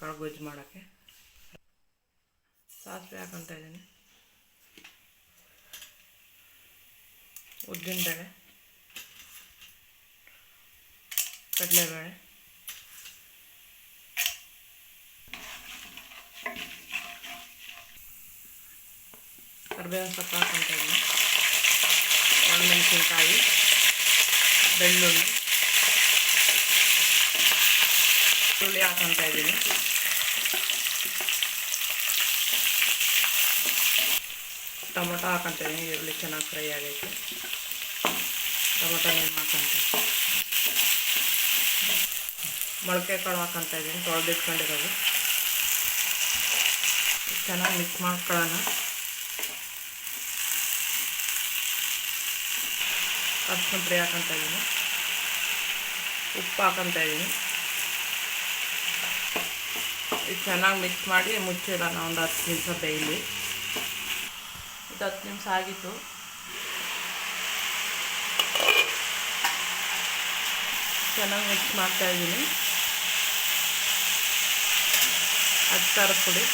ಕಾಳು ಗೊಜ್ಜು ಮಾಡೋಕ್ಕೆ ಸಾಸಿವೆ ಹಾಕೊತಾ ಇದ್ದೀನಿ, ಉದ್ದಿನಬೇಳೆ, ಕಡಲೆಬೇಳೆ, ಕರಿಬೇವಿನ ಸೊಪ್ಪು ಹಾಕೊತಾ ಇದ್ದೀನಿ, ಒಣಮೆಣಸಿನ್ಕಾಯಿ, ಬೆಳ್ಳುಳ್ಳಿ ಹಾಕೊತಾ ಇದ್ದೀನಿ, ಟೊಮೊಟೊ ಹಾಕೊತಾ ಇದ್ದೀನಿ. ಈರುಳ್ಳಿ ಚೆನ್ನಾಗಿ ಫ್ರೈ ಆಗೈತೆ, ಟೊಮೊಟೊ ನೀರು ಹಾಕೊತೀನಿ, ಮೊಳಕೆ ಕಾಳು ಹಾಕೊತಾ ಇದ್ದೀನಿ, ತೊಳೆದಿಟ್ಕೊಂಡಿರೋದು. ಚೆನ್ನಾಗಿ ಮಿಕ್ಸ್ ಮಾಡ್ಕೊಳ್ಳೋಣ. ಅರಿಶಿನ ಪುಡಿ ಹಾಕೊತಾ ಇದ್ದೀನಿ, ಉಪ್ಪು ಹಾಕೊತಾ ಇದ್ದೀನಿ. ಇದು ಚೆನ್ನಾಗಿ ಮಿಕ್ಸ್ ಮಾಡಿ ಮುಚ್ಚಿಡೋಣ. ಒಂದು 10 ನಿಮಿಷ ಬೇಯಲಿ. ಇದು 10 ನಿಮಿಷ ಆಗಿತ್ತು. ಚೆನ್ನಾಗಿ ಮಿಕ್ಸ್ ಮಾಡ್ತಾಯಿದ್ದೀನಿ. ಅಚ್ಚಾರ ಪುಡಿ,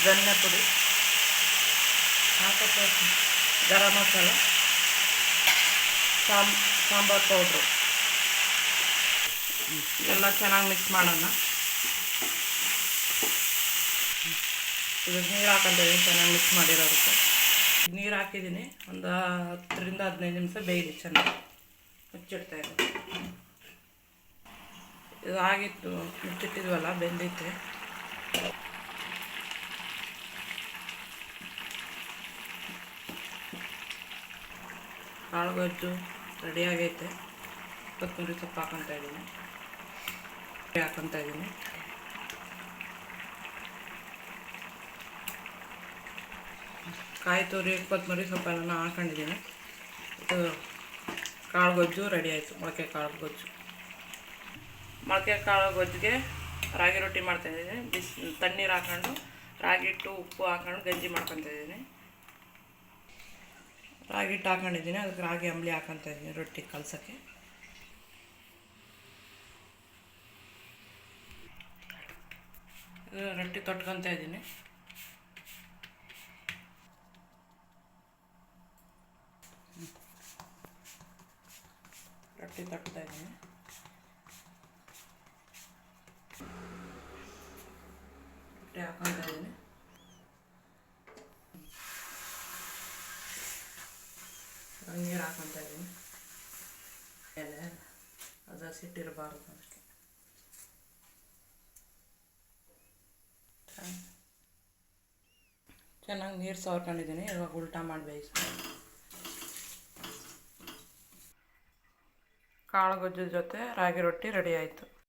ಧನ್ಯ ಪುಡಿ ಹಾಕೋತಾ, ಗರಂ ಮಸಾಲ, ಸಾಂಬಾರು ಪೌಡ್ರು ಎಲ್ಲ ಚೆನ್ನಾಗಿ ಮಿಕ್ಸ್ ಮಾಡೋಣ. ಇದಕ್ಕೆ ನೀರು ಹಾಕೊಂಡಿದ್ದೀನಿ, ಚೆನ್ನಾಗಿ ಮಿಕ್ಸ್ ಮಾಡಿರೋದಕ್ಕೆ ನೀರು ಹಾಕಿದ್ದೀನಿ. ಒಂದು 10 ರಿಂದ 15 ನಿಮಿಷ ಬೇಯಲಿ, ಚೆನ್ನಾಗಿ ಮುಚ್ಚಿಡ್ತಾಯಿದ್ದೀನಿ. ಇದು ಆಗಿತ್ತು, ಮುಚ್ಚಿಟ್ಟಿದ್ವಲ್ಲ, ಬೆಂದೈತೆ. ಕಾಳು ಗೊಜ್ಜು ರೆಡಿ ಆಗೈತೆ. ಕೊತ್ತಂಬರಿ ಸೊಪ್ಪು ಹಾಕೊತಾ ಇದ್ದೀನಿ, ಕಾಯಿ ತುರಿ, ಕೊತ್ತಂಬರಿ ಸೊಪ್ಪೆಲ್ಲ ಹಾಕೊಂಡಿದ್ದೀನಿ. ಇದು ಕಾಳು ಗೊಜ್ಜು ರೆಡಿ ಆಯಿತು. ಮೊಳಕೆ ಕಾಳು ಗೊಜ್ಜು. ಮೊಳಕೆ ಕಾಳು ಗೊಜ್ಜಿಗೆ ರಾಗಿ ರೊಟ್ಟಿ ಮಾಡ್ತಾಯಿದ್ದೀನಿ. ತಣ್ಣೀರು ಹಾಕೊಂಡು ರಾಗಿ ಹಿಟ್ಟು, ಉಪ್ಪು ಹಾಕೊಂಡು ಗಂಜಿ ಮಾಡ್ಕೊತಾ ಇದ್ದೀನಿ. ರಾಗಿ ಹಿಟ್ಟು ಹಾಕೊಂಡಿದ್ದೀನಿ, ಅದಕ್ಕೆ ರಾಗಿ ಅಂಬಲಿ ಹಾಕೊತಾ ಇದ್ದೀನಿ ರೊಟ್ಟಿ ಕಲಸೋಕ್ಕೆ. ರೊಟ್ಟಿ ತೊಟ್ಕೊತಾ ಇದ್ದೀನಿ. ರೊಟ್ಟಿ ತೊಟ್ತಾ ಇದ್ದೀನಿ. ರೊಟ್ಟಿ ಹಾಕೊತಾ ಇದ್ದೀನಿ. ನೀರು ಹಾಕೊತಾ ಇದ್ದೀನಿ. ಮೇಲೆ ಅದು ಸಿಟ್ಟಿರಬಾರ್ದು ಅದಕ್ಕೆ. ಚೆನ್ನಾಗಿ ನೀರು ಸವರ್ಕೊಂಡಿದ್ದೀನಿ. ಇವಾಗ ಉಲ್ಟಾ ಮಾಡಿ ಬೇಯಿಸ್ತೀನಿ. ಕಾಳು ಗೊಜ್ಜದ ಜೊತೆ ರಾಗಿ ರೊಟ್ಟಿ ರೆಡಿ ಆಯಿತು.